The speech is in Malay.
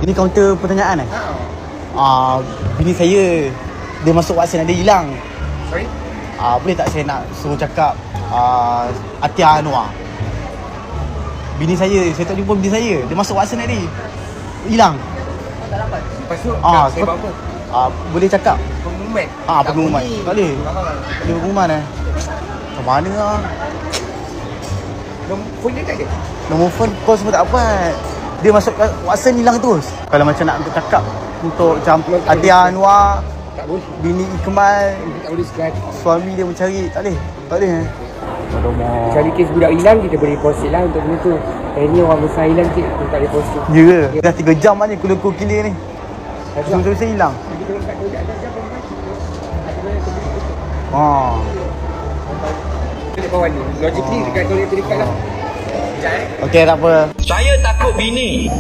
Ini kaunter pertanyaan bini saya dia masuk vaksin ada hilang. Sorry? Boleh tak saya nak suruh cakap Atia Anwar. Bini saya tak jumpa bini saya. Dia masuk vaksin tadi hilang. Tak dapat. Lepas tu saya buat apa? Boleh cakap Pengumuman. pengumuman. Tak boleh. Ada pengumuman Macam mana lah. Nombor phone dia tak ada? Nombor phone call semua tak dapat. Dia masuk vaksin hilang terus. Kalau macam nak untuk cakap untuk macam Atia Anwar, Tak boleh. bini Ikmal, Tak boleh sekat. suami dia mencari. Tak boleh. Tak boleh Cari kes budak hilang, kita boleh deposit lah untuk benda tu. Ni orang besar hilang, kita tak deposit. Ya ke? Dah 3 jam lah ni kuliah killer ni. Terus hilang. Kita tengok kat toilet ada siapa yang toilet bawah ni. Logically dekat toilet terdekat lah. Okey, tak apa. Saya takut bini.